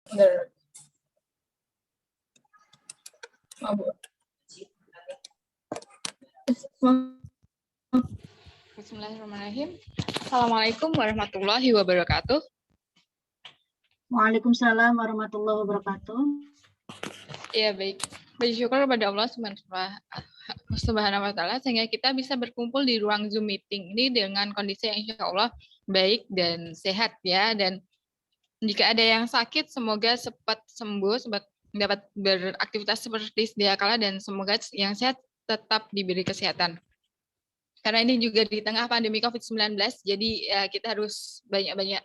Bener. Mabuk. Bismillahirrahmanirrahim. Assalamualaikum warahmatullahi wabarakatuh. Waalaikumsalam warahmatullahi wabarakatuh. Ya, baik. Bersyukur kepada Allah Subhanahu wa taala sehingga kita bisa berkumpul di ruang Zoom meeting ini dengan kondisi yang insya Allah baik dan sehat ya. Dan jika ada yang sakit semoga cepat sembuh, cepat dapat beraktivitas seperti sedia kala, dan semoga yang sehat tetap diberi kesehatan. Karena ini juga di tengah pandemi COVID-19, jadi kita harus banyak-banyak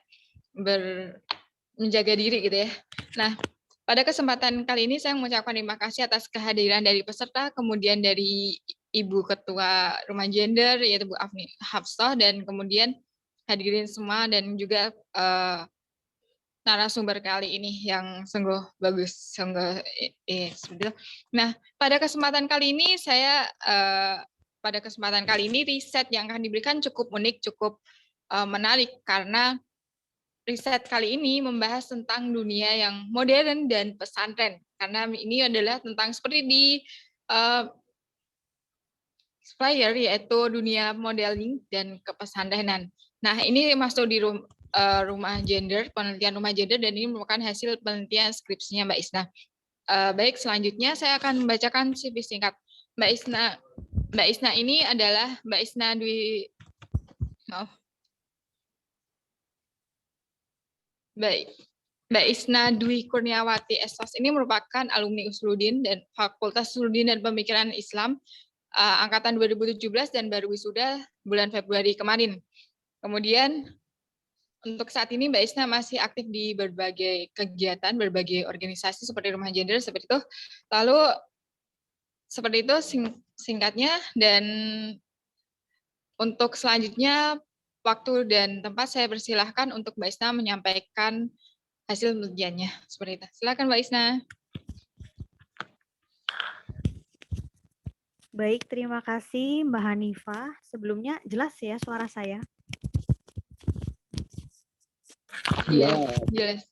menjaga diri gitu ya. Nah, pada kesempatan kali ini saya mengucapkan terima kasih atas kehadiran dari peserta, kemudian dari Ibu Ketua Rumah Gender, yaitu Bu Afni Hafsah, dan kemudian hadirin semua, dan juga narasumber kali ini yang sungguh bagus, sungguh seperti itu. Nah, pada kesempatan kali ini riset yang akan diberikan cukup unik, cukup menarik, karena riset kali ini membahas tentang dunia yang modern dan pesantren, karena ini adalah tentang seperti di flyer, yaitu dunia modeling dan kepesantrenan. Nah, ini masuk di rumah gender, penelitian rumah gender, dan ini merupakan hasil penelitian skripsinya Mbak Isna. Baik, selanjutnya saya akan membacakan CV singkat. Mbak Isna ini adalah Mbak Isna Dwi Mbak Isna Dwi Kurniawati Essos ini merupakan alumni Usluddin dan Fakultas Usluddin dan Pemikiran Islam angkatan 2017 dan baru wisuda bulan Februari kemarin. Kemudian untuk saat ini Mbak Isna masih aktif di berbagai kegiatan, berbagai organisasi seperti Rumah Gender seperti itu. Lalu seperti itu singkatnya, dan untuk selanjutnya waktu dan tempat saya persilahkan untuk Mbak Isna menyampaikan hasil penelitiannya. Seperti itu. Silakan Mbak Isna. Baik, terima kasih Mbak Hanifah. Sebelumnya jelas ya suara saya? Iya, jelas.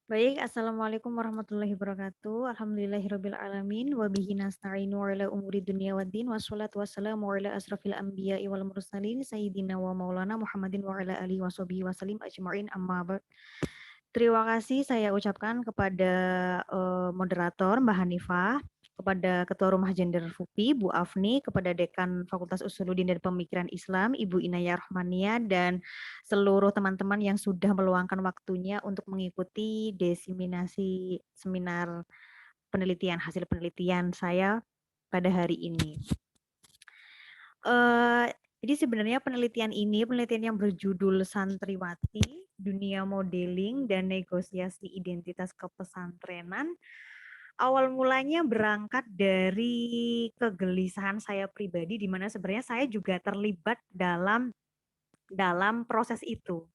Baik, Assalamualaikum warahmatullahi wabarakatuh. Alhamdulillahirabbil alamin wa bihi nasta'inu ala umuri dunya waddin wassalatu wassalamu ala asrafil anbiya'i wal mursalin sayyidina wa maulana Muhammadin wa ala alihi washabihi wasallim ajma'in, amma ba'd. Terima kasih saya ucapkan kepada moderator Mbak Hanifah, kepada Ketua Rumah Gender FUPI, Bu Afni, kepada Dekan Fakultas Usuluddin dan Pemikiran Islam, Ibu Inayah Rahmania, dan seluruh teman-teman yang sudah meluangkan waktunya untuk mengikuti diseminasi seminar penelitian, hasil penelitian saya pada hari ini. Jadi sebenarnya penelitian yang berjudul Santriwati, Dunia Modeling dan Negosiasi Identitas Kepesantrenan, awal mulanya berangkat dari kegelisahan saya pribadi, di mana sebenarnya saya juga terlibat dalam proses itu.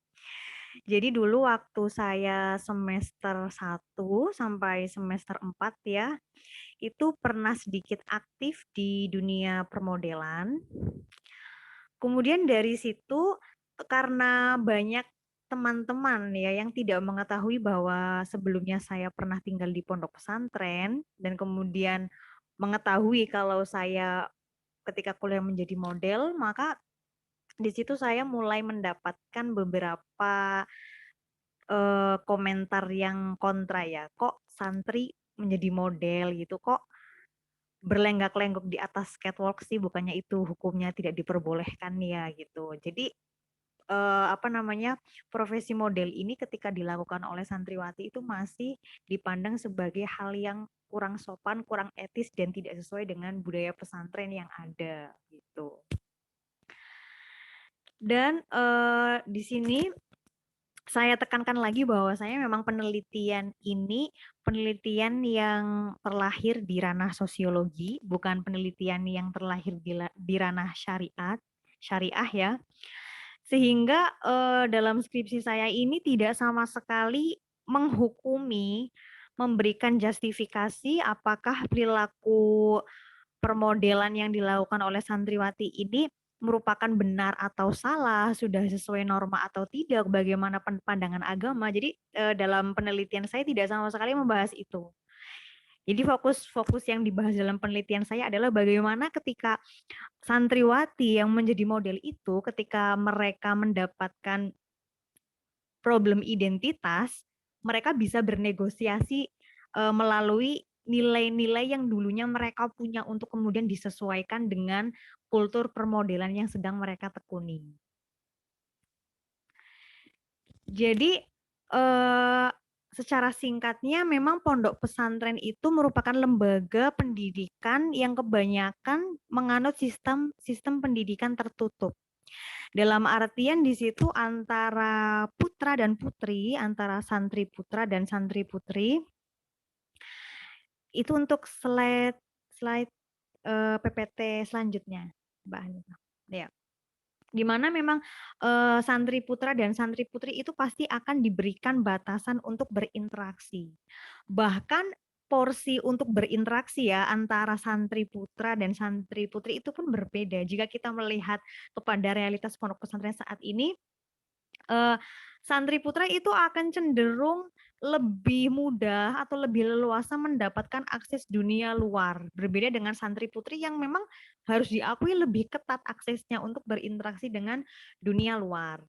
Jadi dulu waktu saya semester 1 sampai semester 4 ya, itu pernah sedikit aktif di dunia permodelan. Kemudian dari situ karena banyak teman-teman ya yang tidak mengetahui bahwa sebelumnya saya pernah tinggal di pondok pesantren, dan kemudian mengetahui kalau saya ketika kuliah menjadi model, maka di situ saya mulai mendapatkan beberapa komentar yang kontra ya. Kok santri menjadi model gitu, kok berlenggak-lenggok di atas catwalk sih, bukannya itu hukumnya tidak diperbolehkan ya gitu. Jadi profesi model ini ketika dilakukan oleh santriwati itu masih dipandang sebagai hal yang kurang sopan, kurang etis, dan tidak sesuai dengan budaya pesantren yang ada gitu. Dan di sini saya tekankan lagi bahwa saya memang penelitian ini penelitian yang terlahir di ranah sosiologi, bukan penelitian yang terlahir di ranah syariah ya. Sehingga dalam skripsi saya ini tidak sama sekali menghukumi, memberikan justifikasi apakah perilaku permodelan yang dilakukan oleh santriwati ini merupakan benar atau salah, sudah sesuai norma atau tidak, bagaimana pandangan agama. Jadi dalam penelitian saya tidak sama sekali membahas itu. Jadi fokus yang dibahas dalam penelitian saya adalah bagaimana ketika santriwati yang menjadi model itu, ketika mereka mendapatkan problem identitas, mereka bisa bernegosiasi melalui nilai-nilai yang dulunya mereka punya untuk kemudian disesuaikan dengan kultur permodelan yang sedang mereka tekuni. Jadi secara singkatnya memang pondok pesantren itu merupakan lembaga pendidikan yang kebanyakan menganut sistem pendidikan tertutup. Dalam artian di situ antara putra dan putri, antara santri putra dan santri putri, itu untuk slide PPT selanjutnya, Mbak Hanifah. Ya. Di mana memang santri putra dan santri putri itu pasti akan diberikan batasan untuk berinteraksi. Bahkan porsi untuk berinteraksi ya antara santri putra dan santri putri itu pun berbeda. Jika kita melihat kepada realitas pondok pesantren saat ini, santri putra itu akan cenderung lebih mudah atau lebih leluasa mendapatkan akses dunia luar. Berbeda dengan santri putri yang memang harus diakui lebih ketat aksesnya untuk berinteraksi dengan dunia luar.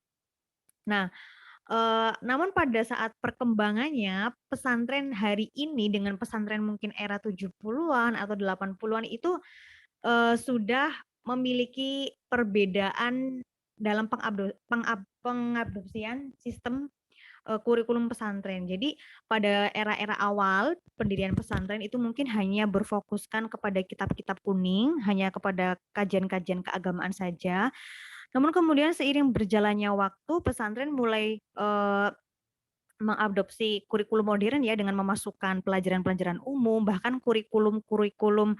Nah, namun pada saat perkembangannya pesantren hari ini dengan pesantren mungkin era 70-an atau 80-an itu sudah memiliki perbedaan dalam pengabdopsian sistem kurikulum pesantren. Jadi pada era-era awal pendirian pesantren itu mungkin hanya berfokuskan kepada kitab-kitab kuning, hanya kepada kajian-kajian keagamaan saja. Namun kemudian seiring berjalannya waktu pesantren mulai mengadopsi kurikulum modern ya dengan memasukkan pelajaran-pelajaran umum, bahkan kurikulum-kurikulum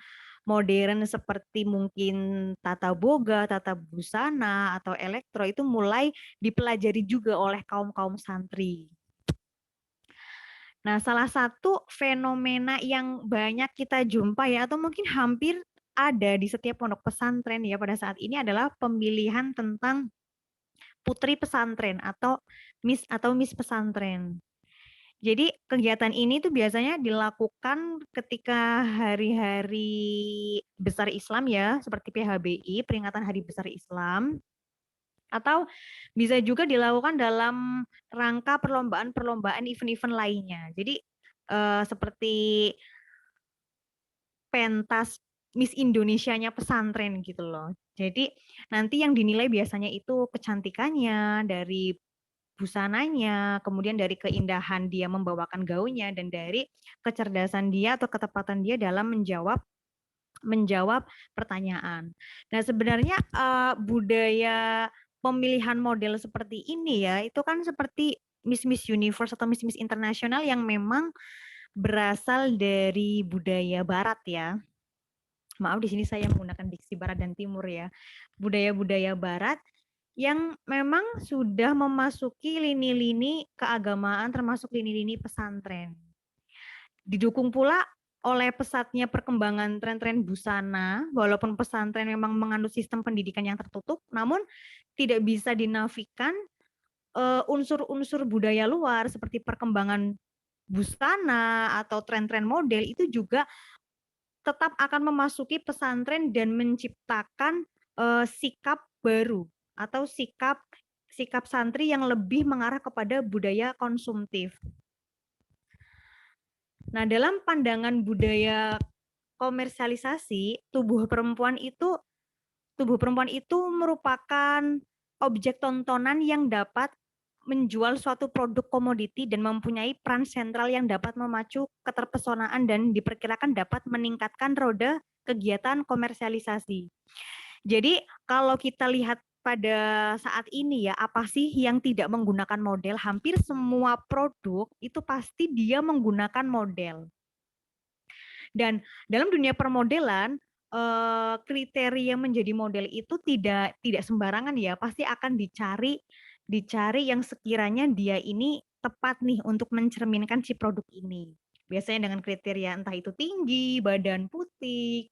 modern seperti mungkin tata boga, tata busana, atau elektro itu mulai dipelajari juga oleh kaum-kaum santri. Nah, salah satu fenomena yang banyak kita jumpa ya, atau mungkin hampir ada di setiap pondok pesantren ya pada saat ini adalah pemilihan tentang putri pesantren atau Miss pesantren. Jadi kegiatan ini tuh biasanya dilakukan ketika hari-hari besar Islam ya, seperti PHBI, peringatan Hari Besar Islam, atau bisa juga dilakukan dalam rangka perlombaan-perlombaan event-event lainnya. Jadi seperti pentas Miss Indonesianya pesantren gitu loh. Jadi nanti yang dinilai biasanya itu kecantikannya, dari busananya, kemudian dari keindahan dia membawakan gaunnya, dan dari kecerdasan dia atau ketepatan dia dalam menjawab pertanyaan. Nah, sebenarnya budaya pemilihan model seperti ini ya, itu kan seperti Miss Universe atau Miss Internasional yang memang berasal dari budaya barat ya. Maaf di sini saya menggunakan diksi barat dan timur ya. Budaya-budaya barat yang memang sudah memasuki lini-lini keagamaan termasuk lini-lini pesantren. Didukung pula oleh pesatnya perkembangan tren-tren busana, walaupun pesantren memang mengandung sistem pendidikan yang tertutup, namun tidak bisa dinafikan unsur-unsur budaya luar seperti perkembangan busana atau tren-tren model itu juga tetap akan memasuki pesantren dan menciptakan sikap baru atau sikap santri yang lebih mengarah kepada budaya konsumtif. Nah, dalam pandangan budaya komersialisasi, tubuh perempuan itu merupakan objek tontonan yang dapat menjual suatu produk komoditi dan mempunyai peran sentral yang dapat memacu keterpesonaan dan diperkirakan dapat meningkatkan roda kegiatan komersialisasi. Jadi kalau kita lihat pada saat ini ya, apa sih yang tidak menggunakan model? Hampir semua produk itu pasti dia menggunakan model. Dan dalam dunia permodelan, kriteria menjadi model itu tidak sembarangan ya, pasti akan dicari yang sekiranya dia ini tepat nih untuk mencerminkan si produk ini. Biasanya dengan kriteria entah itu tinggi, badan putih,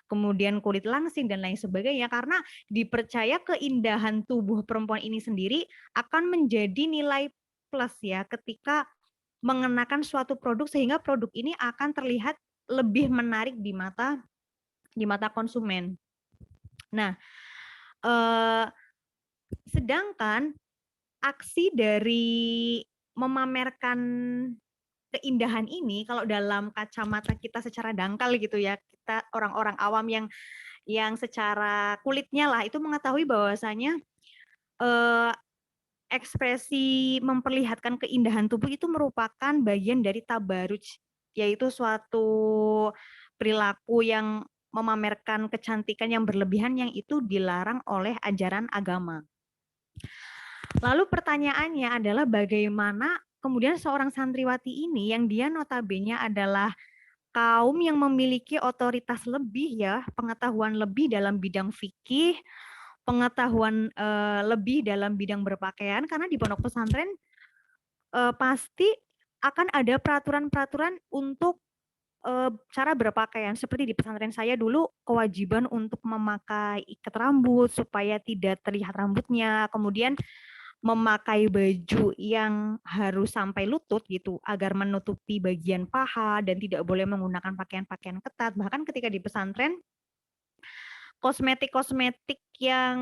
kemudian kulit langsing dan lain sebagainya, karena dipercaya keindahan tubuh perempuan ini sendiri akan menjadi nilai plus ya ketika mengenakan suatu produk, sehingga produk ini akan terlihat lebih menarik di mata konsumen. Nah, sedangkan aksi dari memamerkan keindahan ini, kalau dalam kacamata kita secara dangkal gitu ya, kita orang-orang awam yang secara kulitnya lah itu mengetahui bahwasanya ekspresi memperlihatkan keindahan tubuh itu merupakan bagian dari tabaruj, yaitu suatu perilaku yang memamerkan kecantikan yang berlebihan yang itu dilarang oleh ajaran agama. Lalu pertanyaannya adalah bagaimana kemudian seorang santriwati ini yang dia notabene adalah kaum yang memiliki otoritas lebih ya, pengetahuan lebih dalam bidang fikih, pengetahuan lebih dalam bidang berpakaian, karena di pondok pesantren pasti akan ada peraturan-peraturan untuk cara berpakaian. Seperti di pesantren saya dulu kewajiban untuk memakai ikat rambut supaya tidak terlihat rambutnya, kemudian memakai baju yang harus sampai lutut gitu agar menutupi bagian paha dan tidak boleh menggunakan pakaian-pakaian ketat. Bahkan ketika di pesantren kosmetik-kosmetik yang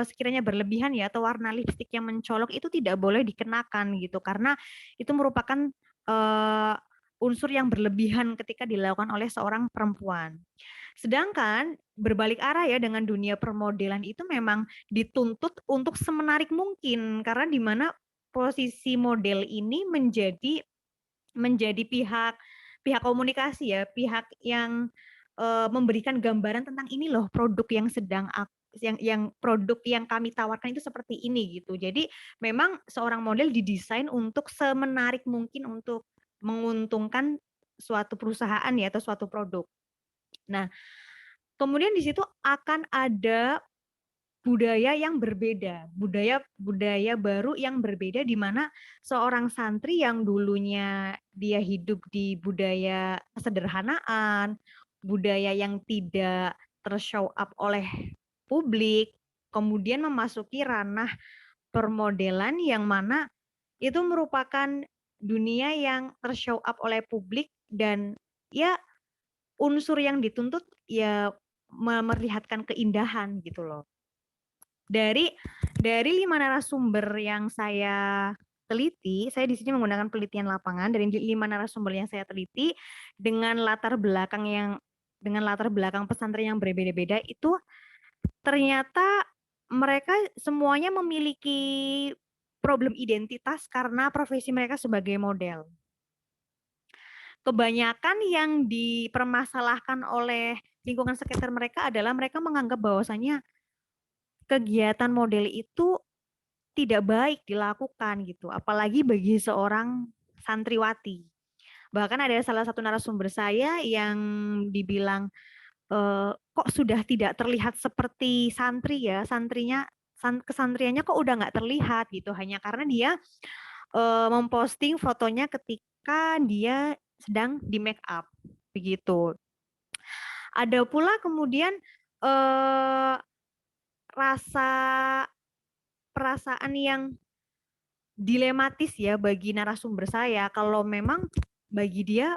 sekiranya berlebihan ya atau warna lipstik yang mencolok itu tidak boleh dikenakan gitu karena itu merupakan unsur yang berlebihan ketika dilakukan oleh seorang perempuan. Sedangkan berbalik arah ya dengan dunia permodelan itu memang dituntut untuk semenarik mungkin karena di mana posisi model ini menjadi pihak komunikasi ya, pihak yang memberikan gambaran tentang ini loh produk yang sedang yang produk yang kami tawarkan itu seperti ini gitu. Jadi memang seorang model didesain untuk semenarik mungkin untuk menguntungkan suatu perusahaan ya atau suatu produk. Nah, kemudian di situ akan ada budaya yang berbeda, budaya baru yang berbeda di mana seorang santri yang dulunya dia hidup di budaya kesederhanaan, budaya yang tidak tershow up oleh publik, kemudian memasuki ranah permodelan yang mana itu merupakan dunia yang tershow up oleh publik dan ya unsur yang dituntut ya memperlihatkan keindahan gitu loh. Dari 5 narasumber yang saya teliti, saya di sini menggunakan penelitian lapangan dari 5 narasumber yang saya teliti dengan latar belakang pesantren yang berbeda-beda itu ternyata mereka semuanya memiliki problem identitas karena profesi mereka sebagai model. Kebanyakan yang dipermasalahkan oleh lingkungan sekitar mereka adalah mereka menganggap bahwasannya kegiatan model itu tidak baik dilakukan gitu, apalagi bagi seorang santriwati. Bahkan ada salah satu narasumber saya yang dibilang kok sudah tidak terlihat seperti santri ya, kesantriannya kok udah nggak terlihat gitu, hanya karena dia memposting fotonya ketika dia sedang di make up begitu. Ada pula kemudian perasaan yang dilematis ya bagi narasumber saya kalau memang bagi dia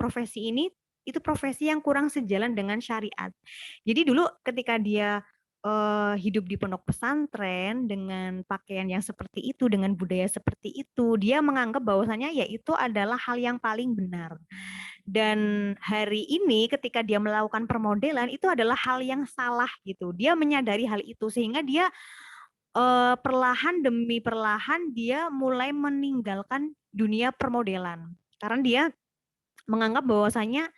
profesi ini itu profesi yang kurang sejalan dengan syariat. Jadi dulu ketika dia hidup di pondok pesantren dengan pakaian yang seperti itu, dengan budaya seperti itu, dia menganggap bahwasanya ya itu adalah hal yang paling benar. Dan hari ini ketika dia melakukan permodelan itu adalah hal yang salah gitu. Dia menyadari hal itu sehingga dia perlahan demi perlahan dia mulai meninggalkan dunia permodelan. Karena dia menganggap bahwasanya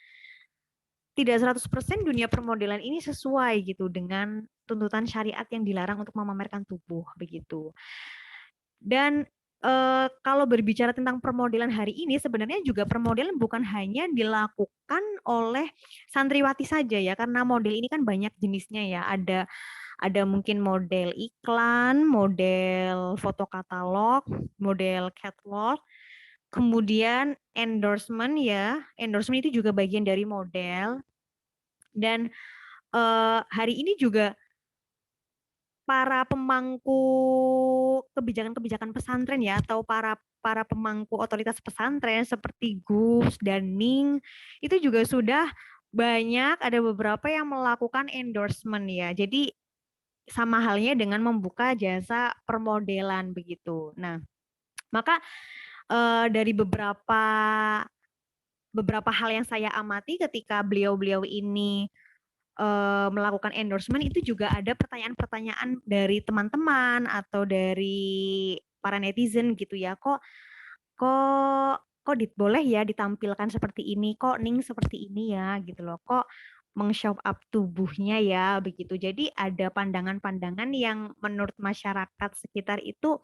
tidak 100% dunia permodelan ini sesuai gitu dengan tuntutan syariat yang dilarang untuk memamerkan tubuh begitu. Dan kalau berbicara tentang permodelan hari ini sebenarnya juga permodelan bukan hanya dilakukan oleh santriwati saja ya, karena model ini kan banyak jenisnya ya. Ada mungkin model iklan, model foto katalog, model catwalk, kemudian endorsement ya. Endorsement itu juga bagian dari model. Dan hari ini juga para pemangku kebijakan-kebijakan pesantren ya, atau para pemangku otoritas pesantren seperti Gus dan Ning itu juga sudah banyak, ada beberapa yang melakukan endorsement ya. Jadi sama halnya dengan membuka jasa permodelan begitu. Nah, maka dari beberapa hal yang saya amati ketika beliau-beliau ini melakukan endorsement, itu juga ada pertanyaan-pertanyaan dari teman-teman atau dari para netizen gitu ya. Kok boleh ya ditampilkan seperti ini, kok Ning seperti ini ya gitu loh, kok meng-show up tubuhnya ya begitu. Jadi ada pandangan-pandangan yang menurut masyarakat sekitar itu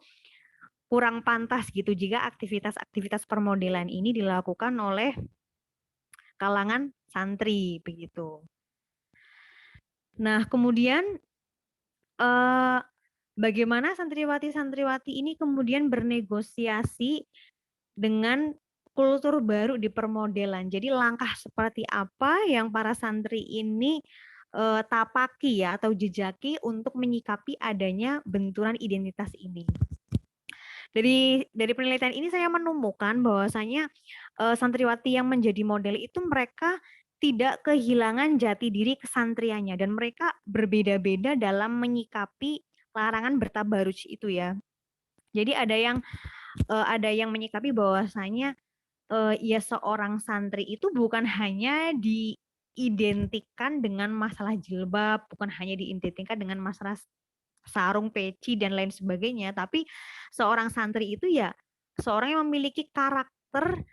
kurang pantas gitu jika aktivitas-aktivitas permodelan ini dilakukan oleh kalangan santri begitu. Nah, kemudian bagaimana santriwati-santriwati ini kemudian bernegosiasi dengan kultur baru di permodelan. Jadi langkah seperti apa yang para santri ini tapaki ya atau jejaki untuk menyikapi adanya benturan identitas ini. Dari penelitian ini saya menemukan bahwasanya santriwati yang menjadi model itu mereka tidak kehilangan jati diri kesantriannya dan mereka berbeda-beda dalam menyikapi larangan bertabaruj itu ya. Jadi ada yang menyikapi bahwasanya ya seorang santri itu bukan hanya diidentikan dengan masalah jilbab, bukan hanya diidentikan dengan masalah sarung, peci dan lain sebagainya, tapi seorang santri itu ya seorang yang memiliki karakter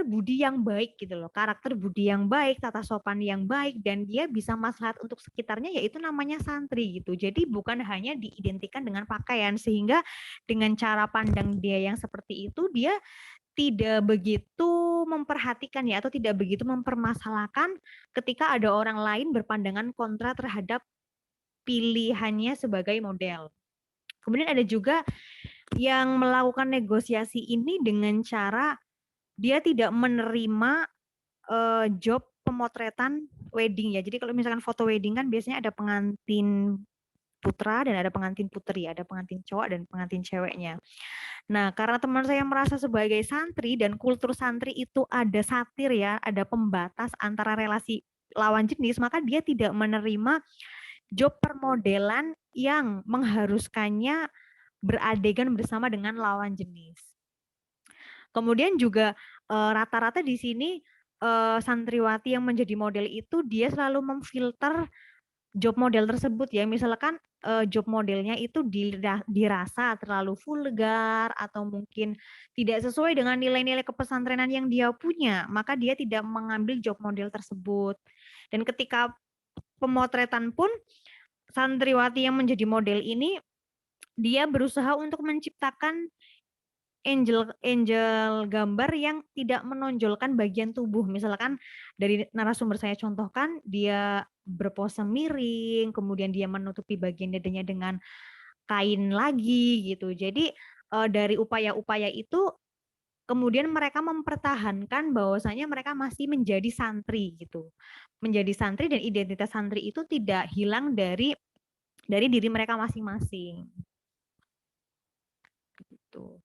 budi yang baik gitu loh, karakter budi yang baik, tata sopan yang baik, dan dia bisa maslahat untuk sekitarnya, yaitu namanya santri gitu. Jadi bukan hanya diidentikan dengan pakaian, sehingga dengan cara pandang dia yang seperti itu, dia tidak begitu memperhatikan ya, atau tidak begitu mempermasalahkan ketika ada orang lain berpandangan kontra terhadap pilihannya sebagai model. Kemudian ada juga yang melakukan negosiasi ini dengan cara dia tidak menerima job pemotretan wedding ya. Jadi kalau misalkan foto wedding kan biasanya ada pengantin putra dan ada pengantin putri, ada pengantin cowok dan pengantin ceweknya. Nah, karena teman saya merasa sebagai santri dan kultur santri itu ada satir ya, ada pembatas antara relasi lawan jenis, maka dia tidak menerima job permodelan yang mengharuskannya beradegan bersama dengan lawan jenis. Kemudian juga rata-rata di sini santriwati yang menjadi model itu dia selalu memfilter job model tersebut ya. Misalkan job modelnya itu dirasa terlalu vulgar atau mungkin tidak sesuai dengan nilai-nilai kepesantrenan yang dia punya, maka dia tidak mengambil job model tersebut. Dan ketika pemotretan pun santriwati yang menjadi model ini dia berusaha untuk menciptakan angel gambar yang tidak menonjolkan bagian tubuh. Misalkan dari narasumber saya contohkan, dia berpose miring, kemudian dia menutupi bagian dadanya dengan kain lagi gitu. Jadi dari upaya-upaya itu kemudian mereka mempertahankan bahwasanya mereka masih menjadi santri gitu. Menjadi santri dan identitas santri itu tidak hilang dari diri mereka masing-masing. Gitu.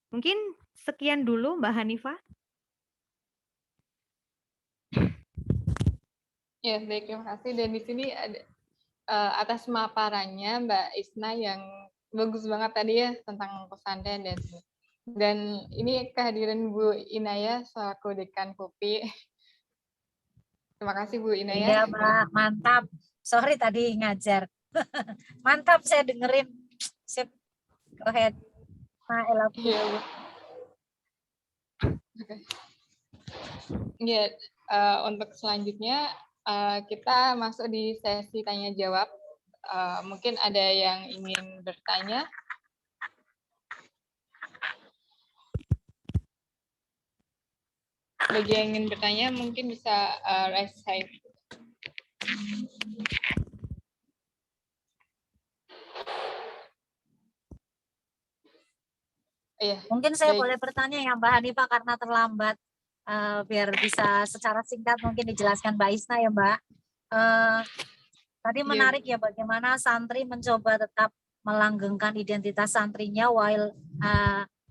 Mungkin sekian dulu Mbak Hanifah. Ya, baik, terima kasih. Dan di sini ada atas maparannya Mbak Isna yang bagus banget tadi ya tentang pesantren dan ini kehadiran Bu Inaya selaku Dekan Kopi. Terima kasih Bu Inaya. Iya Mbak, mantap. Sorry tadi ngajar. Mantap saya dengerin. Sip. Go ahead. Iya, Bu. Okay. Ya, untuk selanjutnya kita masuk di sesi tanya jawab. Mungkin ada yang ingin bertanya. Bagi yang ingin bertanya mungkin bisa raise hand. Iya, mungkin saya baik. boleh bertanya ya Mbak Hanifah karena terlambat, biar bisa secara singkat mungkin dijelaskan Mbak Isna ya Mbak. Tadi Iya, menarik ya bagaimana santri mencoba tetap melanggengkan identitas santrinya while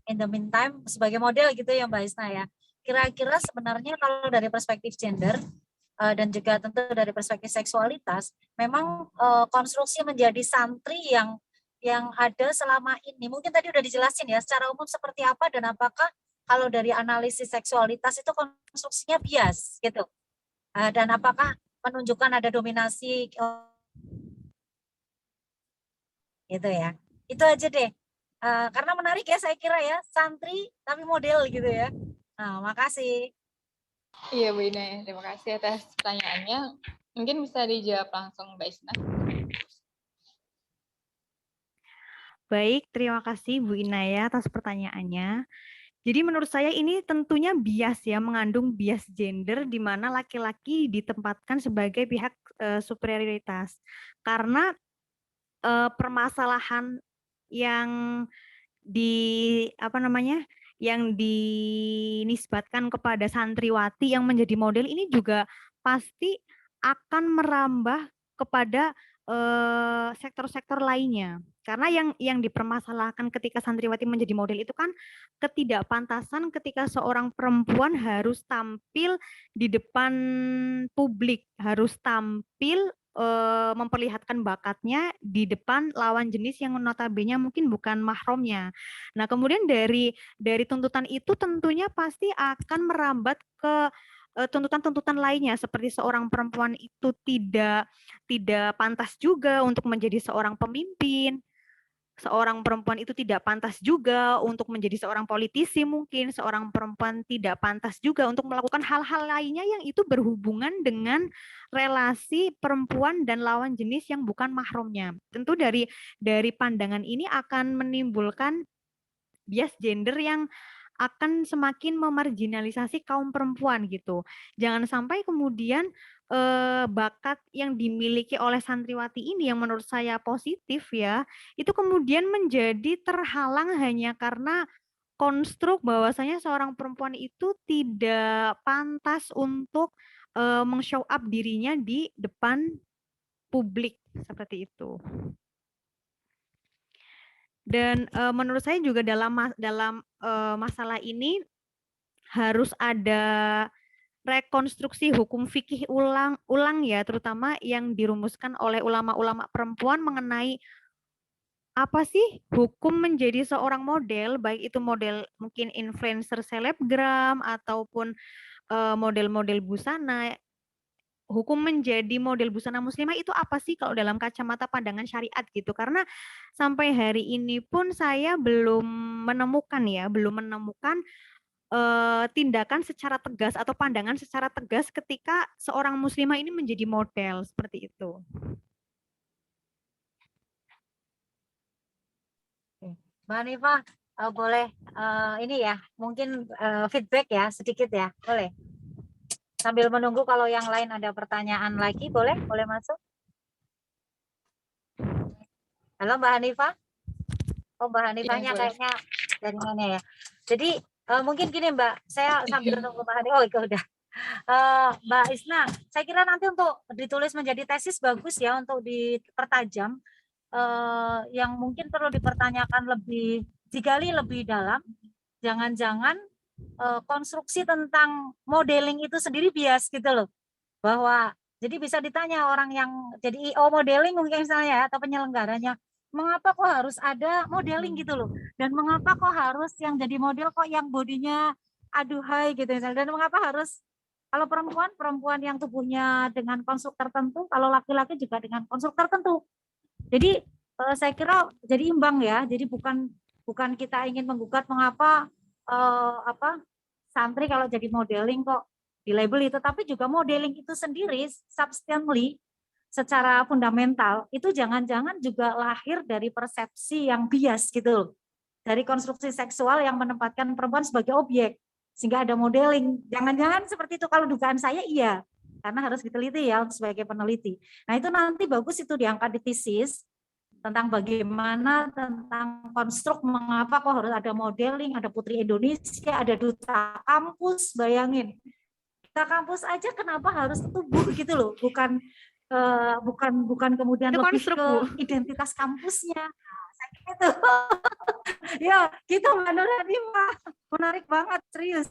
in the meantime sebagai model gitu ya Mbak Isna ya. Kira-kira sebenarnya kalau dari perspektif gender dan juga tentu dari perspektif seksualitas, memang konstruksi menjadi santri yang ada selama ini mungkin tadi udah dijelasin ya secara umum seperti apa dan apakah kalau dari analisis seksualitas itu konstruksinya bias gitu. Dan apakah menunjukkan ada dominasi gitu ya. Itu aja deh. Karena menarik ya saya kira ya, santri tapi model gitu ya. Nah, makasih. iya Bu Ina, terima kasih atas pertanyaannya. Mungkin bisa dijawab langsung Mbak Isna. Baik, terima kasih Bu Inaya atas pertanyaannya. Jadi menurut saya ini tentunya bias ya, mengandung bias gender di mana laki-laki ditempatkan sebagai pihak superioritas. Karena permasalahan yang yang dinisbatkan kepada santriwati yang menjadi model ini juga pasti akan merambah kepada sektor-sektor lainnya. Karena yang dipermasalahkan ketika santriwati menjadi model itu kan ketidakpantasan ketika seorang perempuan harus tampil di depan publik, harus tampil memperlihatkan bakatnya di depan lawan jenis yang notabene mungkin bukan mahramnya. Nah, kemudian dari tuntutan itu tentunya pasti akan merambat ke tuntutan-tuntutan lainnya seperti seorang perempuan itu tidak pantas juga untuk menjadi seorang pemimpin, seorang perempuan itu tidak pantas juga untuk menjadi seorang politisi mungkin, seorang perempuan tidak pantas juga untuk melakukan hal-hal lainnya yang itu berhubungan dengan relasi perempuan dan lawan jenis yang bukan mahramnya. Tentu dari pandangan ini akan menimbulkan bias gender yang akan semakin memarginalisasi kaum perempuan gitu. Jangan sampai kemudian bakat yang dimiliki oleh santriwati ini yang menurut saya positif ya, itu kemudian menjadi terhalang hanya karena konstruk bahwasanya seorang perempuan itu tidak pantas untuk meng-show up dirinya di depan publik seperti itu. Dan menurut saya juga dalam masalah ini harus ada rekonstruksi hukum fikih ulang ya, terutama yang dirumuskan oleh ulama-ulama perempuan mengenai apa sih hukum menjadi seorang model, baik itu model mungkin influencer selebgram ataupun model-model busana. Hukum menjadi model busana muslimah itu apa sih kalau dalam kacamata pandangan syariat gitu? Karena sampai hari ini pun saya belum menemukan tindakan secara tegas atau pandangan secara tegas ketika seorang muslimah ini menjadi model seperti itu. Mbak Hanifah, boleh ini ya, mungkin feedback ya sedikit ya, boleh. Sambil menunggu kalau yang lain ada pertanyaan lagi, boleh masuk. Halo Mbak Hanifah. Oh Mbak Hanifahnya Iya, kayaknya dari mana ya. Jadi mungkin gini Mbak, saya sambil nunggu Mbak Hanifah. Oh itu udah. Mbak Isna, saya kira nanti untuk ditulis menjadi tesis bagus ya untuk dipertajam. Yang mungkin perlu dipertanyakan digali lebih dalam. Jangan-jangan konstruksi tentang modeling itu sendiri bias gitu loh. Bahwa jadi bisa ditanya orang yang jadi IO modeling mungkin misalnya ya, atau penyelenggaranya, mengapa kok harus ada modeling gitu loh, dan mengapa kok harus yang jadi model kok yang bodinya aduhai gitu misalnya, dan mengapa harus kalau perempuan yang tubuhnya dengan konstruk tertentu, kalau laki-laki juga dengan konstruk tertentu. Jadi saya kira jadi imbang ya, jadi bukan kita ingin menggugat mengapa santri kalau jadi modeling kok di label itu, tapi juga modeling itu sendiri substantially secara fundamental itu jangan-jangan juga lahir dari persepsi yang bias gitu loh. Dari konstruksi seksual yang menempatkan perempuan sebagai objek sehingga ada modeling. Jangan-jangan seperti itu, kalau dugaan saya iya. Karena harus diteliti ya sebagai peneliti. Nah, itu nanti bagus itu diangkat di tesis tentang bagaimana tentang konstruk mengapa kok harus ada modeling, ada Putri Indonesia, ada duta kampus, bayangin. kampus aja kenapa harus tubuh gitu loh, bukan kemudian Itu lebih konstruk, ke Bu. identitas kampusnya. Nah, saya kira itu. Ya, gitu Mbak Nurhadimah. Menarik banget, serius.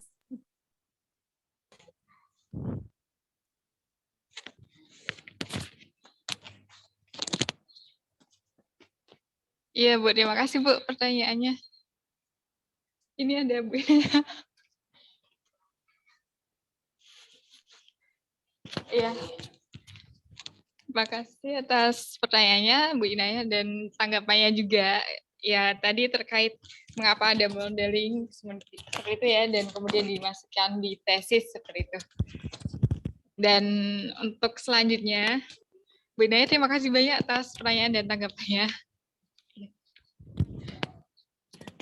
Iya Bu, terima kasih Bu pertanyaannya. Ini ada Bu. Iya. Terima kasih atas pertanyaannya Bu Inaya dan tanggapannya juga. Ya tadi terkait mengapa ada modeling seperti itu ya dan kemudian dimasukkan di tesis seperti itu. Dan untuk selanjutnya, Bu Inaya terima kasih banyak atas pertanyaan dan tanggapannya.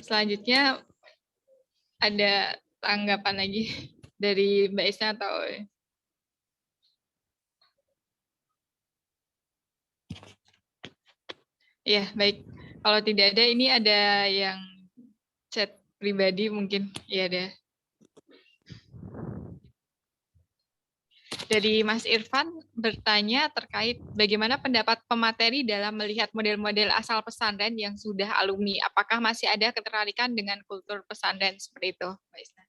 Selanjutnya ada tanggapan lagi dari Mbak Isna atau ya baik. Kalau tidak ada ini ada yang chat pribadi mungkin ya ada. Dari Mas Irfan bertanya terkait bagaimana pendapat pemateri dalam melihat model-model asal pesantren yang sudah alumni. Apakah masih ada ketertarikan dengan kultur pesantren seperti itu, Mbak Isna?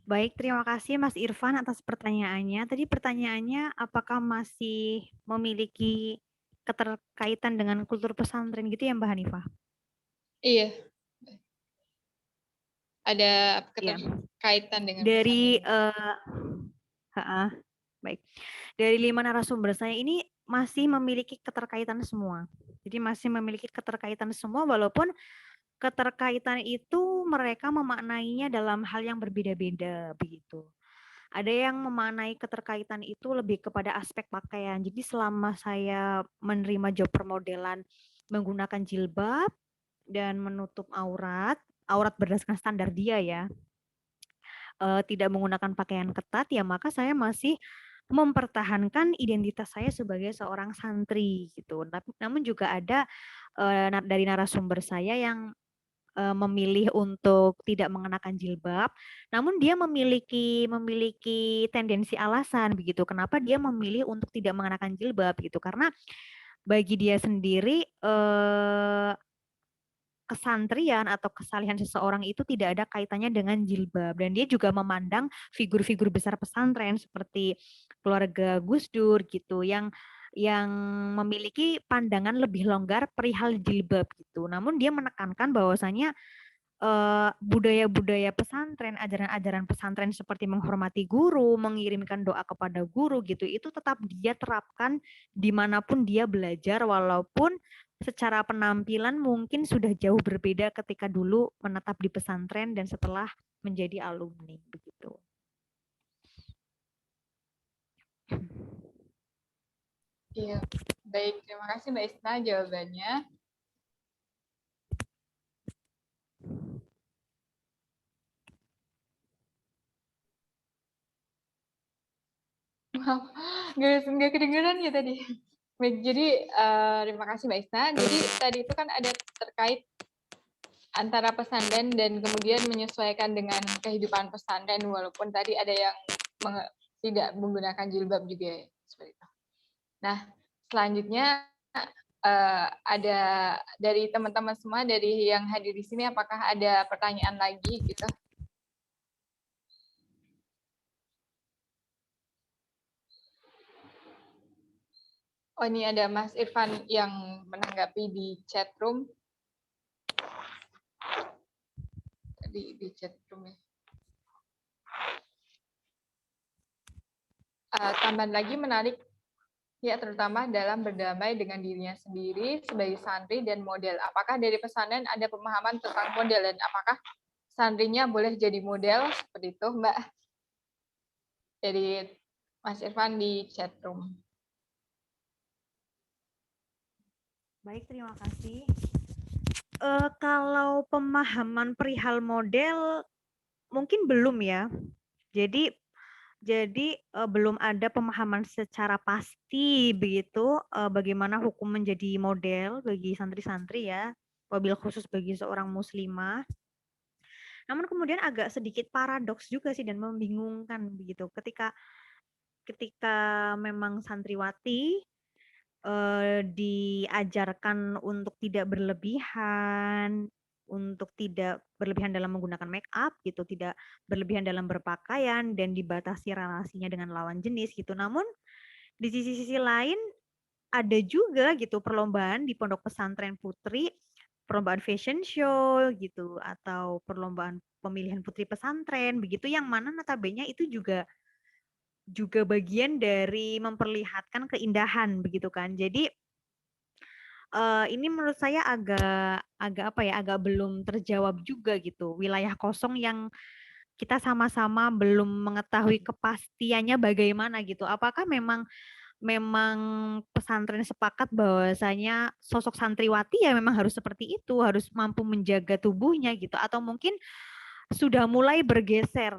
Baik, terima kasih Mas Irfan atas pertanyaannya. Tadi pertanyaannya apakah masih memiliki keterkaitan dengan kultur pesantren gitu ya Mbak Hanifah? Iya. Ada Iya. keterkaitan dengan Dari pesantren. baik. Dari 5 narasumber saya ini masih memiliki keterkaitan semua. Jadi masih memiliki keterkaitan semua walaupun keterkaitan itu mereka memaknainya dalam hal yang berbeda-beda begitu. Ada yang memaknai keterkaitan itu lebih kepada aspek pakaian. Jadi selama saya menerima job permodelan menggunakan jilbab dan menutup aurat berdasarkan standar dia ya, tidak menggunakan pakaian ketat ya maka saya masih mempertahankan identitas saya sebagai seorang santri gitu. Namun juga ada dari narasumber saya yang memilih untuk tidak mengenakan jilbab, namun dia memiliki tendensi alasan begitu. Kenapa dia memilih untuk tidak mengenakan jilbab gitu? Karena bagi dia sendiri kesantrian atau kesalihan seseorang itu tidak ada kaitannya dengan jilbab dan dia juga memandang figur-figur besar pesantren seperti keluarga Gus Dur gitu yang memiliki pandangan lebih longgar perihal jilbab gitu. Namun dia menekankan bahwasanya budaya-budaya pesantren, ajaran-ajaran pesantren seperti menghormati guru, mengirimkan doa kepada guru gitu, itu tetap dia terapkan dimanapun dia belajar, walaupun secara penampilan mungkin sudah jauh berbeda ketika dulu menetap di pesantren dan setelah menjadi alumni begitu. Iya, baik. Terima kasih Mbak Isna jawabannya. Wow, nggak kedengeran ya tadi. Baik, jadi terima kasih Mbak Isna. Jadi tadi itu kan ada terkait antara pesantren dan kemudian menyesuaikan dengan kehidupan pesantren walaupun tadi ada yang tidak menggunakan jilbab juga ya, seperti itu. Nah, selanjutnya ada dari teman-teman semua dari yang hadir di sini apakah ada pertanyaan lagi gitu? Oh, ini ada Mas Irfan yang menanggapi di chat room. Di chat room ya. Tambahan lagi menarik ya terutama dalam berdamai dengan dirinya sendiri sebagai santri dan model. Apakah dari pesantren ada pemahaman tentang model dan apakah santrinya boleh jadi model seperti itu, Mbak? Dari Mas Irfan di chat room. Baik, terima kasih. Kalau pemahaman perihal model mungkin belum ya. Jadi belum ada pemahaman secara pasti begitu bagaimana hukum menjadi model bagi santri-santri ya. wabil khusus bagi seorang muslimah. Namun kemudian agak sedikit paradoks juga sih dan membingungkan begitu ketika memang santriwati diajarkan untuk tidak berlebihan, untuk tidak berlebihan dalam menggunakan make up gitu, tidak berlebihan dalam berpakaian dan dibatasi relasinya dengan lawan jenis gitu. Namun di sisi lain ada juga gitu perlombaan di pondok pesantren putri, perlombaan fashion show gitu atau perlombaan pemilihan putri pesantren begitu yang mana notabene itu juga bagian dari memperlihatkan keindahan begitu kan. Jadi ini menurut saya agak belum terjawab juga gitu. Wilayah kosong yang kita sama-sama belum mengetahui kepastiannya bagaimana gitu. Apakah memang pesantren sepakat bahwasanya sosok santriwati ya memang harus seperti itu, harus mampu menjaga tubuhnya gitu, atau mungkin sudah mulai bergeser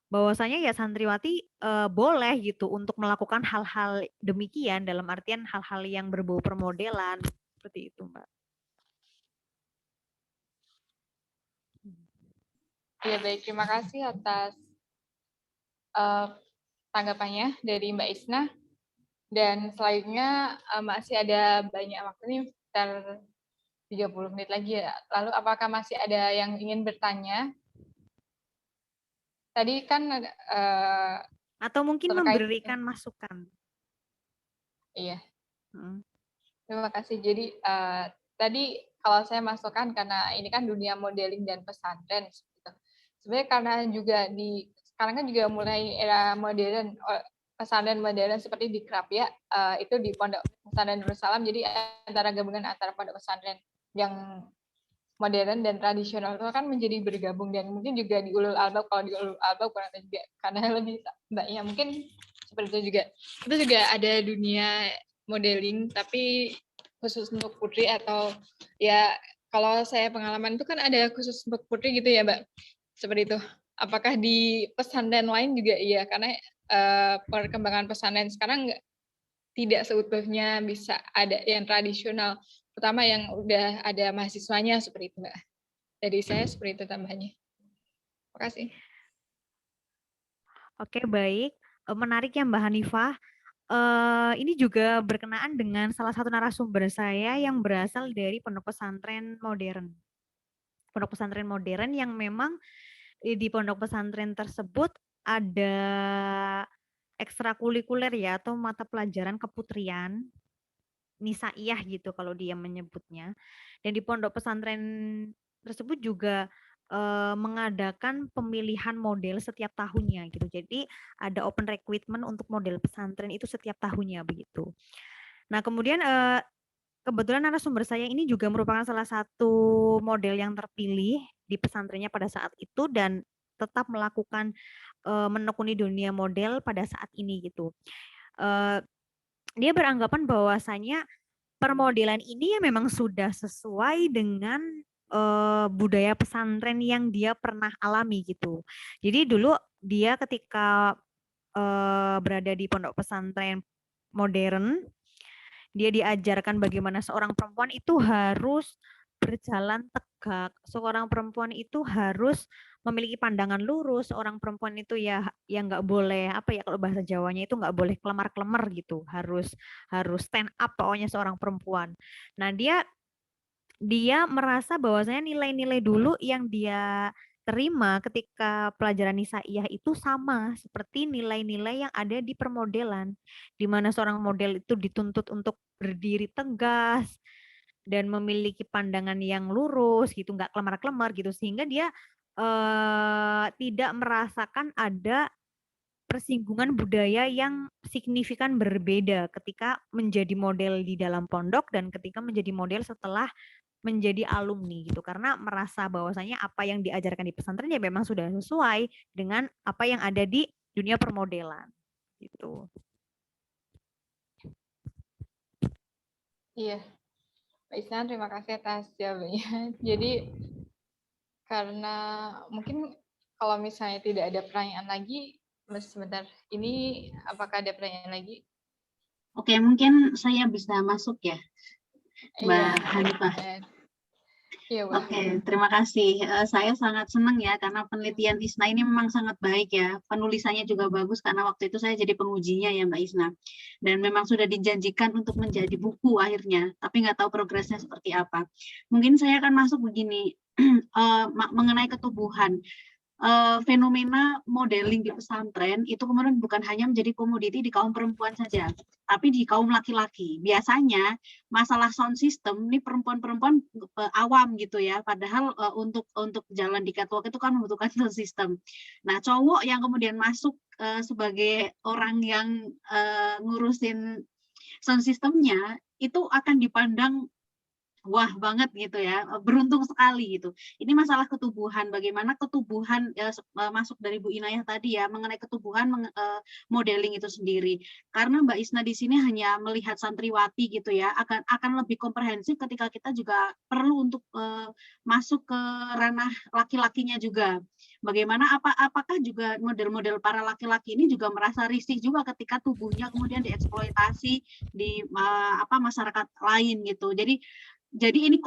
bahwasanya ya santriwati boleh gitu untuk melakukan hal-hal demikian dalam artian hal-hal yang berbau permodelan seperti itu, Mbak. Ya baik, terima kasih atas tanggapannya dari Mbak Isna. Dan selanjutnya masih ada banyak waktu nih, sekitar 30 menit lagi ya. Lalu apakah masih ada yang ingin bertanya? Tadi kan Atau mungkin terkait, memberikan masukan. iya. Hmm. Terima kasih. Jadi tadi kalau saya masukkan karena ini kan dunia modeling dan pesantren. Gitu. Sebenarnya karena juga sekarang kan juga mulai era modern, pesantren modern seperti di Krap ya, itu di Pondok Pesantren Darussalam. Jadi antara gabungan antara pondok pesantren yang modern dan tradisional itu kan menjadi bergabung dan mungkin juga di Ulul Albab, kalau di Ulul Albab kurang tahu juga karena lebih mbaknya mungkin seperti itu juga. Itu juga ada dunia modeling tapi khusus untuk putri atau ya kalau saya pengalaman itu kan ada khusus untuk putri gitu ya Mbak, seperti itu. Apakah di pesantren lain juga iya, karena perkembangan pesantren sekarang tidak seutuhnya bisa ada yang tradisional, pertama yang udah ada mahasiswanya seperti itu Mbak. Dari saya seperti itu tambahannya. Terima kasih. Oke, baik. Menarik ya Mbak Hanifah. Ini juga berkenaan dengan salah satu narasumber saya yang berasal dari pondok pesantren modern. Pondok pesantren modern yang memang di pondok pesantren tersebut ada ekstrakurikuler ya atau mata pelajaran keputrian nisaiyah gitu kalau dia menyebutnya. Dan di pondok pesantren tersebut juga mengadakan pemilihan model setiap tahunnya gitu. Jadi ada open recruitment untuk model pesantren itu setiap tahunnya begitu. Nah, kemudian kebetulan narasumber saya ini juga merupakan salah satu model yang terpilih di pesantrennya pada saat itu dan tetap melakukan menekuni dunia model pada saat ini gitu. Dia beranggapan bahwasanya permodelan ini ya memang sudah sesuai dengan budaya pesantren yang dia pernah alami gitu. Jadi dulu dia ketika berada di pondok pesantren modern, dia diajarkan bagaimana seorang perempuan itu harus berjalan tegak, seorang perempuan itu harus memiliki pandangan lurus, seorang perempuan itu ya yang nggak boleh apa ya kalau bahasa Jawanya itu nggak boleh kelemar-kelemar gitu, harus stand up pokoknya seorang perempuan. Nah dia merasa bahwasanya nilai-nilai dulu yang dia terima ketika pelajaran nisaiyah itu sama seperti nilai-nilai yang ada di permodelan, di mana seorang model itu dituntut untuk berdiri tegas dan memiliki pandangan yang lurus gitu, nggak kelemar-kelemar gitu, sehingga dia tidak merasakan ada persinggungan budaya yang signifikan berbeda ketika menjadi model di dalam pondok dan ketika menjadi model setelah menjadi alumni gitu, karena merasa bahwasanya apa yang diajarkan di pesantren ya memang sudah sesuai dengan apa yang ada di dunia permodelan gitu. Iya, Mbak Isna, terima kasih atas jawabannya. Jadi karena mungkin kalau misalnya tidak ada pertanyaan lagi, sebentar, ini apakah ada pertanyaan lagi? Oke, mungkin saya bisa masuk ya, Mbak Iya. Hanifah. Iya, Bu. Oke, terima kasih. Saya sangat senang ya karena penelitian Isna ini memang sangat baik ya. Penulisannya juga bagus karena waktu itu saya jadi pengujinya ya Mbak Isna. Dan memang sudah dijanjikan untuk menjadi buku akhirnya, tapi nggak tahu progresnya seperti apa. Mungkin saya akan masuk begini, mengenai ketubuhan. Fenomena modeling di pesantren itu kemudian bukan hanya menjadi komoditi di kaum perempuan saja, tapi di kaum laki-laki. Biasanya masalah sound system ini perempuan-perempuan awam gitu ya, padahal untuk jalan di catwalk itu kan membutuhkan sound system. Nah, cowok yang kemudian masuk sebagai orang yang ngurusin sound systemnya itu akan dipandang wah banget gitu ya, beruntung sekali gitu. Ini masalah ketubuhan, bagaimana ketubuhan masuk dari Bu Inayah tadi ya, mengenai ketubuhan modeling itu sendiri. Karena Mbak Isna di sini hanya melihat santriwati gitu ya, akan lebih komprehensif ketika kita juga perlu untuk masuk ke ranah laki-lakinya juga. Bagaimana apakah juga model-model para laki-laki ini juga merasa risih juga ketika tubuhnya kemudian dieksploitasi di masyarakat lain gitu. Jadi ini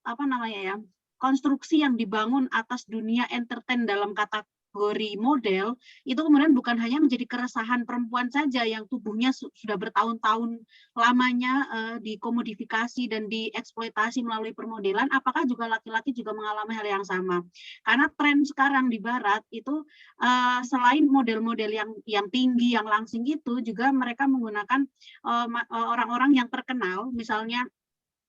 apa namanya ya, konstruksi yang dibangun atas dunia entertain dalam kategori model itu kemudian bukan hanya menjadi keresahan perempuan saja yang tubuhnya sudah bertahun-tahun lamanya dikomodifikasi dan dieksploitasi melalui permodelan, apakah juga laki-laki juga mengalami hal yang sama? Karena tren sekarang di Barat itu selain model-model yang tinggi, yang langsing itu juga mereka menggunakan orang-orang yang terkenal, misalnya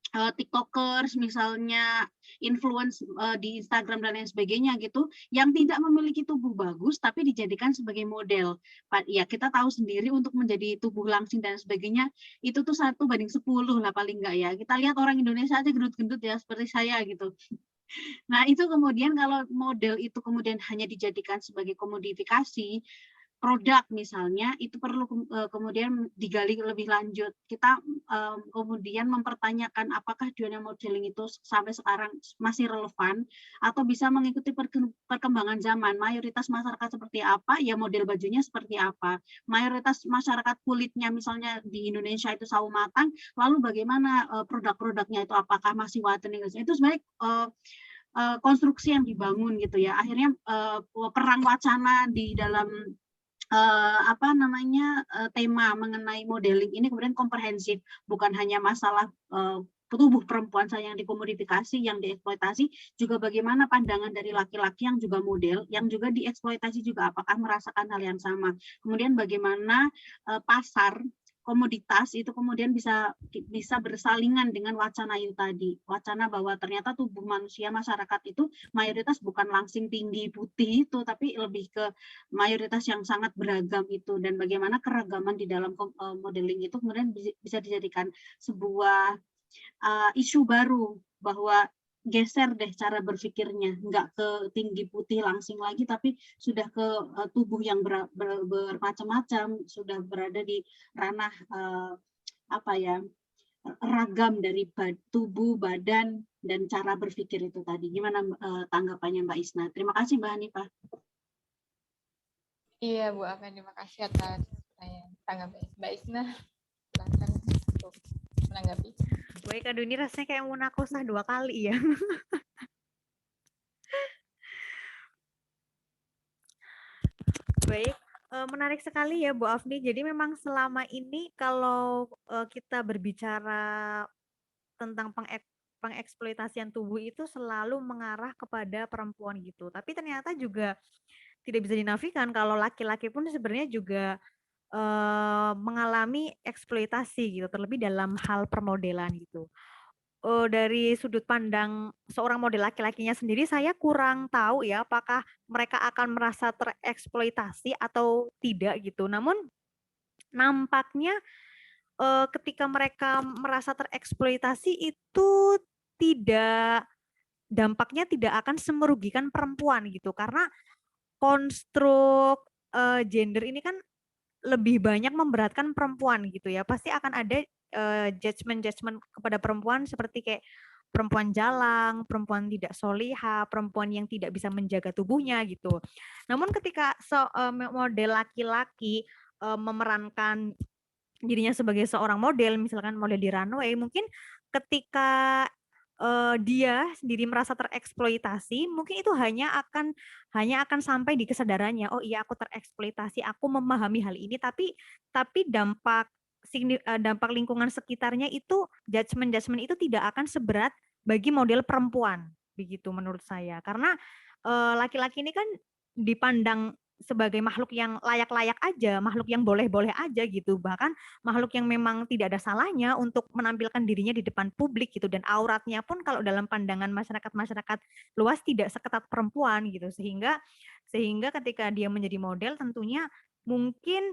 TikTokers misalnya, influence di Instagram dan lain sebagainya gitu, yang tidak memiliki tubuh bagus tapi dijadikan sebagai model. Ya kita tahu sendiri untuk menjadi tubuh langsing dan sebagainya itu tuh 1:10 lah paling enggak ya. Kita lihat orang Indonesia aja gendut-gendut ya seperti saya gitu. Nah itu kemudian kalau model itu kemudian hanya dijadikan sebagai komodifikasi, produk misalnya itu perlu kemudian digali lebih lanjut. Kita kemudian mempertanyakan apakah dunia modeling itu sampai sekarang masih relevan atau bisa mengikuti perkembangan zaman. Mayoritas masyarakat seperti apa, ya model bajunya seperti apa. Mayoritas masyarakat kulitnya misalnya di Indonesia itu sawo matang, lalu bagaimana produk-produknya itu apakah masih whitening? Itu sebenarnya konstruksi yang dibangun gitu ya. Akhirnya perang wacana di dalam tema mengenai modeling ini kemudian komprehensif, bukan hanya masalah tubuh perempuan saja yang dikomodifikasi, yang dieksploitasi, juga bagaimana pandangan dari laki-laki yang juga model, yang juga dieksploitasi juga apakah merasakan hal yang sama. Kemudian bagaimana pasar komoditas itu kemudian bisa bersalingan dengan wacana itu tadi, wacana bahwa ternyata tubuh manusia masyarakat itu mayoritas bukan langsing tinggi putih itu, tapi lebih ke mayoritas yang sangat beragam itu, dan bagaimana keragaman di dalam modeling itu kemudian bisa dijadikan sebuah isu baru bahwa geser deh cara berpikirnya, nggak ke tinggi putih langsing lagi, tapi sudah ke tubuh yang bermacam-macam, sudah berada di ranah ragam dari tubuh, badan, dan cara berpikir itu tadi. Gimana tanggapannya Mbak Isna? Terima kasih Mbak Hanifah. Iya, Bu Afen, terima kasih atas tanggapan Mbak Isna. Silakan untuk menanggapi. Baik, aduh ini rasanya kayak mau nakosah 2 kali ya. Baik, menarik sekali ya Bu Afni. Jadi memang selama ini kalau kita berbicara tentang pengeksploitasian tubuh itu selalu mengarah kepada perempuan gitu. Tapi ternyata juga tidak bisa dinafikan kalau laki-laki pun sebenarnya juga mengalami eksploitasi gitu, terlebih dalam hal permodelan gitu. Dari sudut pandang seorang model laki-lakinya sendiri, saya kurang tahu ya apakah mereka akan merasa tereksploitasi atau tidak gitu. Namun nampaknya ketika mereka merasa tereksploitasi itu dampaknya tidak akan semerugikan perempuan gitu, karena konstruk gender ini kan lebih banyak memberatkan perempuan gitu ya. Pasti akan ada judgement kepada perempuan seperti kayak perempuan jalang, perempuan tidak soliha, perempuan yang tidak bisa menjaga tubuhnya gitu. Namun ketika model laki-laki memerankan dirinya sebagai seorang model, misalkan model di runway, mungkin ketika dia sendiri merasa tereksploitasi, mungkin itu hanya akan sampai di kesadarannya, oh iya aku tereksploitasi, aku memahami hal ini, tapi dampak lingkungan sekitarnya itu judgement itu tidak akan seberat bagi model perempuan, begitu menurut saya. Karena laki-laki ini kan dipandang sebagai makhluk yang layak-layak aja, makhluk yang boleh-boleh aja gitu. Bahkan makhluk yang memang tidak ada salahnya untuk menampilkan dirinya di depan publik gitu, dan auratnya pun kalau dalam pandangan masyarakat luas tidak seketat perempuan gitu, sehingga ketika dia menjadi model tentunya mungkin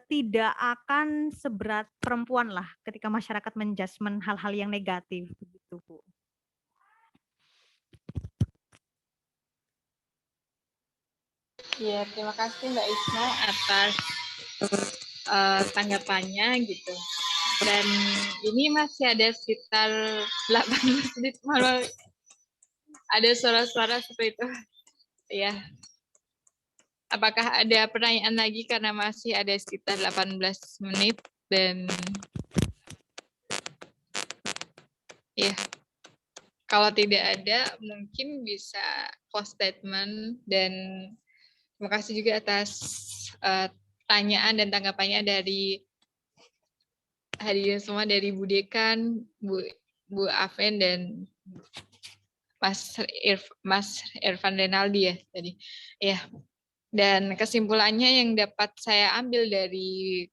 tidak akan seberat perempuan lah ketika masyarakat menjudgment hal-hal yang negatif begitu, Bu. Ya, terima kasih Mbak Isna atas tanggapannya gitu. Dan ini masih ada sekitar 18 menit, malah ada suara-suara seperti itu. Ya. Apakah ada pertanyaan lagi karena masih ada sekitar 18 menit dan ya. Kalau tidak ada mungkin bisa close statement, dan terima kasih juga atas pertanyaan dan tanggapannya dari hadirin semua, dari Bu Dekan, Bu Afen, dan Mas Irfan Renaldi ya tadi. Ya. Dan kesimpulannya yang dapat saya ambil dari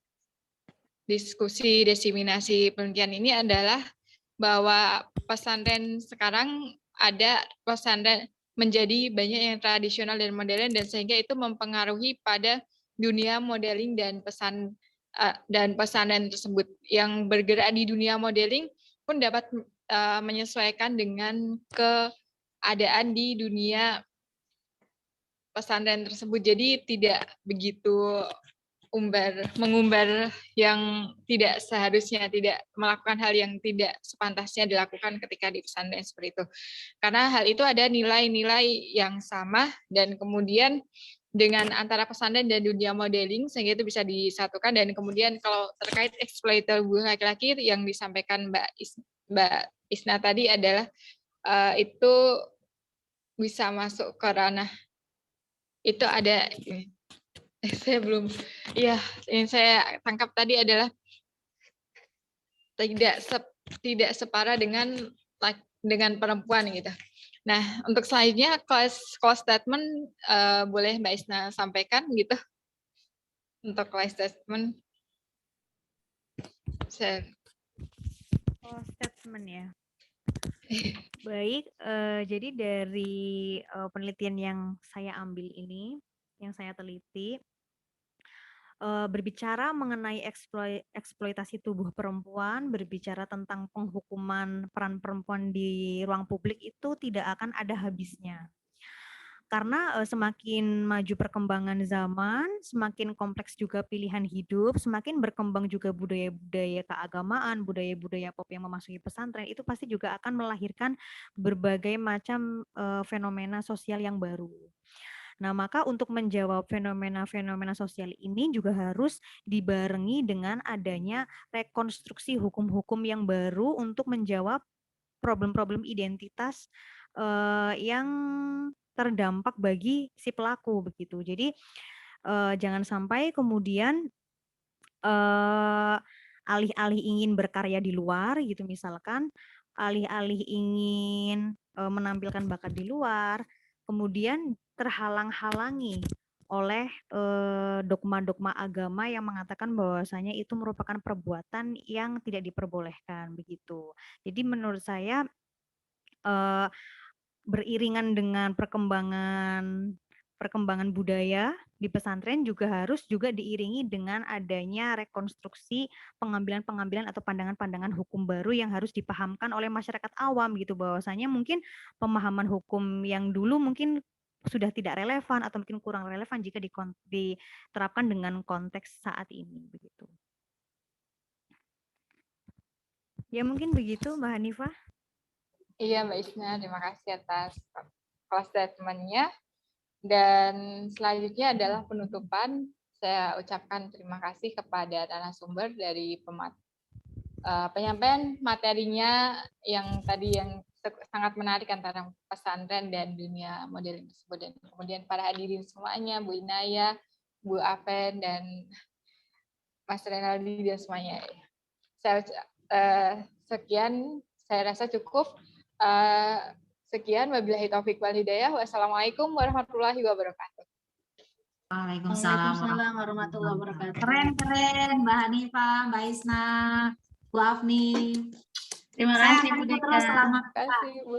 diskusi diseminasi penelitian ini adalah bahwa pesantren sekarang ada pesantren menjadi banyak yang tradisional dan modern, dan sehingga itu mempengaruhi pada dunia modeling dan pesantren tersebut. Yang bergerak di dunia modeling pun dapat menyesuaikan dengan keadaan di dunia pesantren tersebut. Jadi tidak begitu mengumbar yang tidak seharusnya, tidak melakukan hal yang tidak sepantasnya dilakukan ketika di pesantren seperti itu. Karena hal itu ada nilai-nilai yang sama, dan kemudian dengan antara pesantren dan dunia modeling sehingga itu bisa disatukan. Dan kemudian kalau terkait eksploiter laki-laki yang disampaikan Mbak Isna tadi adalah itu bisa masuk ke ranah itu ada saya belum, ya yang saya tangkap tadi adalah tidak separah dengan perempuan gitu. Nah, untuk selanjutnya close statement boleh Mbak Isna sampaikan gitu. Untuk close statement. Close statement ya. Baik, jadi dari penelitian yang saya ambil ini, yang saya teliti, berbicara mengenai eksploitasi tubuh perempuan, berbicara tentang penghukuman peran perempuan di ruang publik itu tidak akan ada habisnya. Karena semakin maju perkembangan zaman, semakin kompleks juga pilihan hidup, semakin berkembang juga budaya-budaya keagamaan, budaya-budaya pop yang memasuki pesantren, itu pasti juga akan melahirkan berbagai macam fenomena sosial yang baru. Nah, maka untuk menjawab fenomena-fenomena sosial ini juga harus dibarengi dengan adanya rekonstruksi hukum-hukum yang baru untuk menjawab problem-problem identitas yang terdampak bagi si pelaku begitu. Jadi jangan sampai kemudian alih-alih ingin berkarya di luar gitu misalkan, alih-alih ingin menampilkan bakat di luar, kemudian terhalang-halangi oleh dogma-dogma agama yang mengatakan bahwasanya itu merupakan perbuatan yang tidak diperbolehkan begitu. Jadi menurut saya beriringan dengan perkembangan budaya di pesantren juga harus juga diiringi dengan adanya rekonstruksi pengambilan atau pandangan-pandangan hukum baru yang harus dipahamkan oleh masyarakat awam gitu, bahwasanya mungkin pemahaman hukum yang dulu mungkin sudah tidak relevan atau mungkin kurang relevan jika diterapkan dengan konteks saat ini begitu. Ya mungkin begitu Mbak Hanifah. Iya Mbak Isna, terima kasih atas close statement-nya. Dan selanjutnya adalah penutupan. Saya ucapkan terima kasih kepada narasumber dari penyampaian materinya yang tadi yang sangat menarik antara pesantren dan dunia modeling tersebut, dan kemudian para hadirin semuanya, Bu Inaya, Bu Aven, dan Mas Renaldi dan semuanya. Sekian, saya rasa cukup. Sekian, wabillahi taufik wal hidayah. Wassalamualaikum warahmatullahi wabarakatuh. Waalaikumsalam Waalaikumsalam warahmatullahi wabarakatuh. Keren Mbak Hanifah, Mbak Isna, Bu Afni. Terima Saya kasih akan Bu ikut Deka. terus selama Terima kasih, Bu.